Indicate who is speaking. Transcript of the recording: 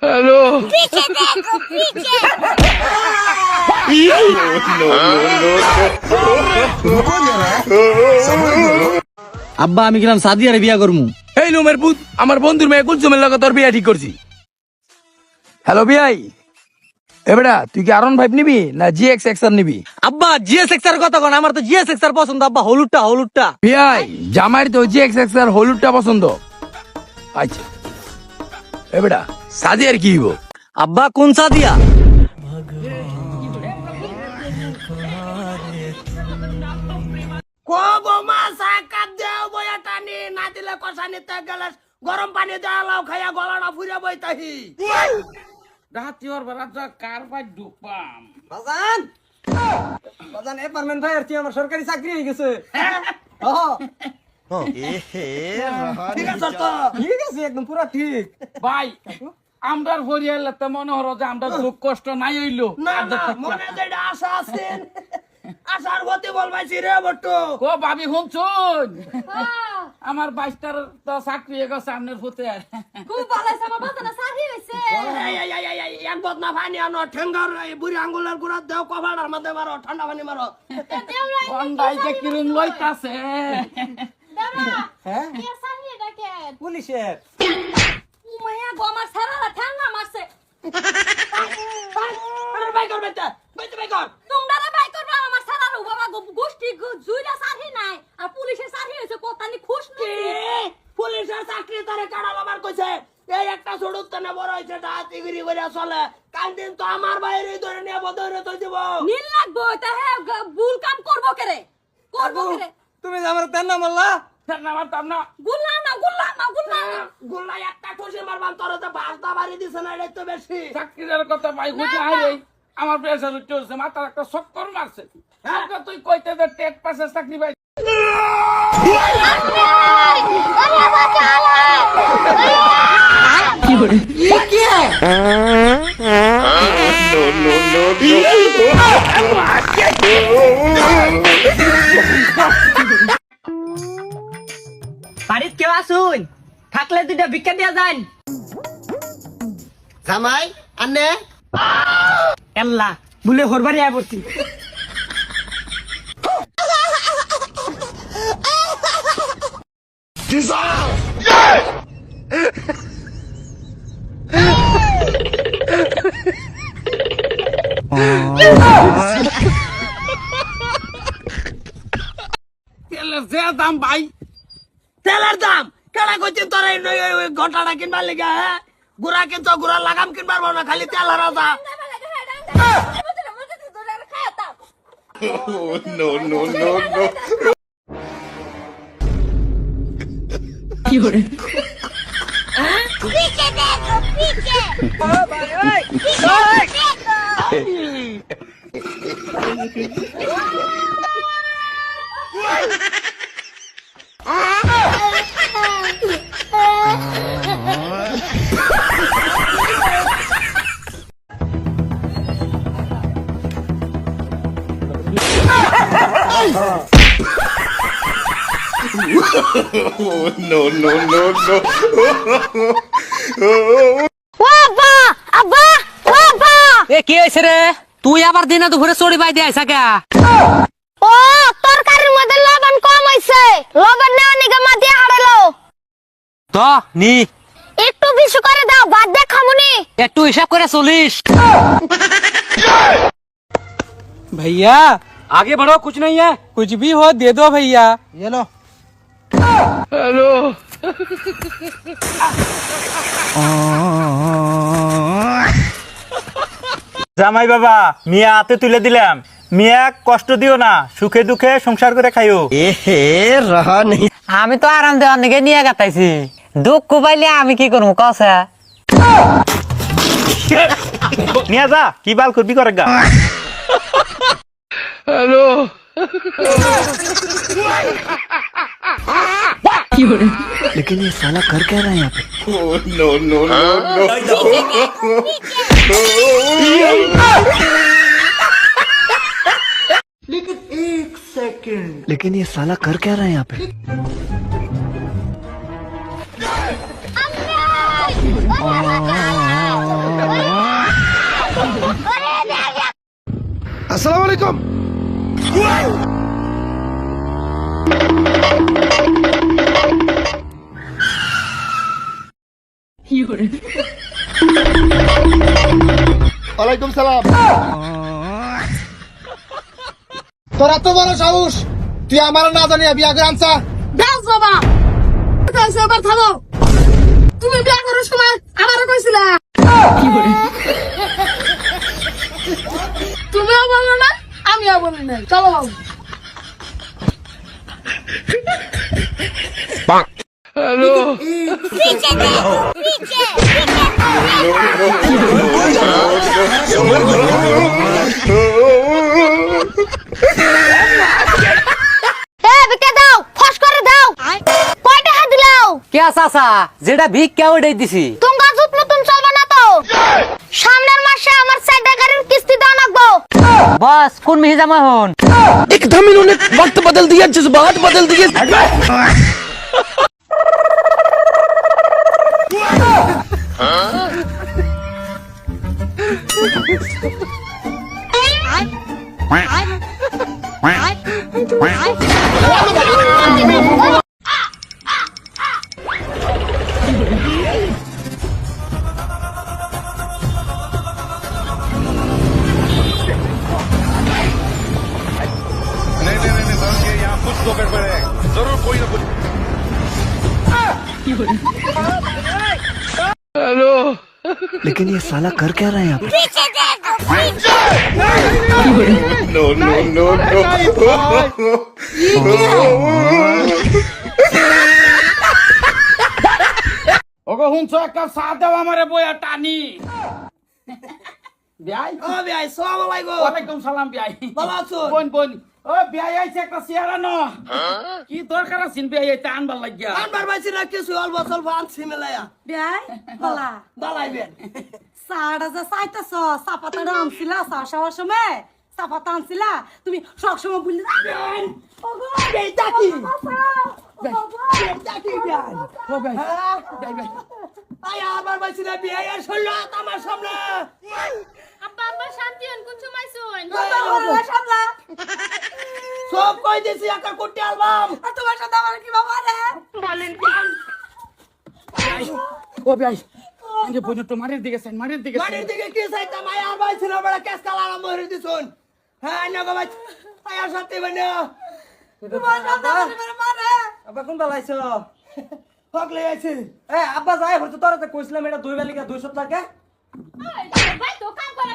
Speaker 1: Hello
Speaker 2: पीछे देखो पीछे।
Speaker 3: আব্বা আমি গেলাম সাদি আরে বিয়া করমু।
Speaker 1: এই লোমের পুত আমার বন্ধুর মেয়ে কুলসুমের লগে তোর বিয়া ঠিক করছি। হ্যালো বিয়াই, এবারে তুই কি আরন ভাইব নিবি না জিএক্স এক্সআর নিবি?
Speaker 3: আব্বা জিএস এক্সার কথা কোন, আমার তো জিএস এক্সার পছন্দ আব্বা, হলুদটা।
Speaker 1: বিয়াই জামাইর তো জিএক্স এক্সআর হলুদটা পছন্দ। আচ্ছা এবারে সাদি আর কি হইব?
Speaker 3: আব্বা কোন সাদিয়া?
Speaker 4: গরম পানি দেওয়া খাইয়া গলাটা ফুরে বইতাহি
Speaker 3: বাজান বাজান এপার্টমেন্ট ভাই আর আমার সরকারি চাকরি হয়ে গেছে।
Speaker 4: ঠিক আছে তো
Speaker 3: ঠিক আছে একদম পুরো ঠিক।
Speaker 5: ভাই আমরার হরিয়াল তো মনে হলো যে আমরা দুঃখ কষ্ট নাই হইলো।
Speaker 4: না না মনে যেটা আশা আছে আশার গতি বলবাইছি রে বট্টু।
Speaker 5: ও ভাবি শুনছুন আমার বাইশটার তো চাকরি হয়ে গেছে সামনের ফুতে।
Speaker 2: খুব ভালো আছে আমার বাচ্চাটা সাহি হইছে।
Speaker 4: এক বদনা পানি আনো ঠেঙ্গার বুড়ি আঙ্গুলের গুড়া দেও কভার মধ্যে মারো ঠান্ডা পানি মারো।
Speaker 5: ঠান্ডায় যে কিরম লইতাছে।
Speaker 2: দাদা
Speaker 3: হ্যাঁ
Speaker 2: কে সাহি ডাকে?
Speaker 3: পুলিশের।
Speaker 2: উমায়া গো আমার সারারা ঠান্ডা মারছে।
Speaker 4: আরে ভাই করবে তা ভাই কর।
Speaker 2: তোমরা ভাই করবা আমার সারারা বাবা গোষ্ঠী জুইরা সাহি নাই আর পুলিশের সাহি হইছে কোতানি খুশ
Speaker 4: কি
Speaker 2: নই।
Speaker 4: পুলিশের চাকরি তারে কাড়া লাবার কইছে এই একটা ছড়ুত না বড় হইছে ডাতিগিরি করে চলে কাল দিন তো আমার বাইরে ধরে নিয়ে বদরে তো দিব
Speaker 2: নীল লাগবো তা হ্যাঁ ভুল কাম করবো কেরে
Speaker 3: তুমি যে আমার তেন না মারলা।
Speaker 5: আমার তার না
Speaker 2: গুল্লা না
Speaker 4: গুল্লা একটা ঠুসি মারবান তোর তো বাসটা বাড়ি দিছে না এটা তো বেশি
Speaker 5: চাকরির কথা ভাই বুঝে আইরে আমার প্রেসার উঠে হচ্ছে, মাথার একটা চক্কর মারছে। আজকে তুই কইতে যে টেট পাসের চাকরি ভাই
Speaker 3: বাড়িতে কেউ আসুন থাকলে দুইটা ভিক্ষা দিয়া যান।
Speaker 4: জামাই আনে
Speaker 3: এল্লা বলে হরবারি আয় পড়ছি।
Speaker 5: তেলের যে দাম ভাই,
Speaker 4: তেলের দাম কেডা কইছিস তোর এই ঘন্টাটা কিনবার লেগে হ্যাঁ গুড়া কিনছ গুড়া লাগাম কিনবার না খালি তেল হারা যা
Speaker 2: पीछे देखो पीछे।
Speaker 3: এ কি হইছে রে? তুই আবার দিনে দুপুরে চড়ি বাই দিয়ে আইসা কে?
Speaker 2: ও তরকারির মধ্যে লবণ কম হইছে, লবণ না নিগে মা দিয়ে হারালো।
Speaker 3: তো নি
Speaker 2: একটু বেশি করে দাও, ভাত দিয়ে খামুনি।
Speaker 3: একটু হিসাব করে চলিস।
Speaker 6: भैया
Speaker 3: আগে बढ़ो, कुछ नहीं है।
Speaker 6: कुछ भी हो दे दो भैया।
Speaker 3: ये लो।
Speaker 1: हेलो
Speaker 7: জামাই বাবা মিয়া হাতে তুলে দিলাম, মিয়া কষ্ট দিও না, সুখে দুঃখে সংসার করে খাইও।
Speaker 3: আমি তো আরাম দেওয়ার নিকে নিয়ে গাতাইছি, দুঃখ পাইলে আমি কি করবো কসা?
Speaker 7: নিয়ে যা কি বাল করবি করে গা।
Speaker 1: हेलो
Speaker 3: लेकिन ये साला कर क्या रहा है यहाँ पे? लेकिन ये साला कर क्या रहा है यहाँ पे?
Speaker 2: अम्मा!
Speaker 8: আসসালামু আলাইকুম। ওয়ালাইকুম সালাম। তোরা তো বড় সাহস, তুই আমার না জানিয়া বিয়া করে আনছা।
Speaker 2: দাও বাবা এবার থামো তুমি বিয়ে করার সময় আমারও কইছিলা তুমিও বললো না আমিও বলি না চলো বাবু
Speaker 1: হ্যালো
Speaker 2: দাও ফস করে দাও কয় টাকা দিলাও
Speaker 3: কে চাচা যেটা ভিক্ষা ওটাই দিছি
Speaker 2: তোমরা জুত নতুন চলবে না তো সামনের মাসে আমার 4 টাকার কিস্তি দাও লাগবো
Speaker 3: বস কোন মিহি জামা হন
Speaker 1: एकदम इन्होंने वक्त बदल दिया जज्बात बदल दिए हेलो
Speaker 8: लेकिन ये साला कर क्या रहे हैं आप?
Speaker 2: पीछे देखो पीछे
Speaker 5: ওগো হুনছো একটা চা দাও আমারে বইয়া টানি বিয়াই
Speaker 4: ও ভাই আসসালামু আলাইকুম।
Speaker 5: ওয়ালাইকুম সালাম বিয়াই
Speaker 4: ভালো আছো?
Speaker 5: বোন বোন ও বিয়াই আইছে একটা চেয়ার আনো কি দরকার আছে বিয়াই এটা আনবার লাগিয়া
Speaker 4: আনবার বাইছি না কিছু অল্প স্বল্প আনছি মেলায়া
Speaker 2: বিয়াই বলা
Speaker 4: দালাইবেন।
Speaker 2: সাড়া যে চাইতেছ চাপাতা আনছিলা চা খাওয়ার সময় চাপাতা আনছিলা তুমি সবসময় বললি
Speaker 4: এইটা কি? এইটা কি বিয়ান?
Speaker 5: ও ভাই
Speaker 4: আই আবার বাইছি না বিয়ে আর শুনলো আমার সামনে।
Speaker 2: আব্বা আব্বা শান্তি হন কোন সময় শুন
Speaker 4: সব কই দিছি একটা কুটি অ্যালবাম।
Speaker 2: আর তোমার সাথে আমার কি বাবা রে বলেন
Speaker 5: ও ভাই আগে পর্যন্ত মারের দিকে চাই মারের দিকে
Speaker 4: গাড়ির দিকে কি চাইতাম আই আর বাইছি না বড় কেস কাল আরাম হইরে দিছুন। হ্যাঁ না গো ভাই আই আর সাথে বনে
Speaker 2: তোমার সাথে আমার মারে
Speaker 3: আব্বা কোন দালাইছো
Speaker 4: হকলে আছে।
Speaker 3: এ আব্বা যাই হইতো তোরা তো কইছিলাম এটা দুই বেলিকা 200 টাকা
Speaker 2: ভাই তো কাম করে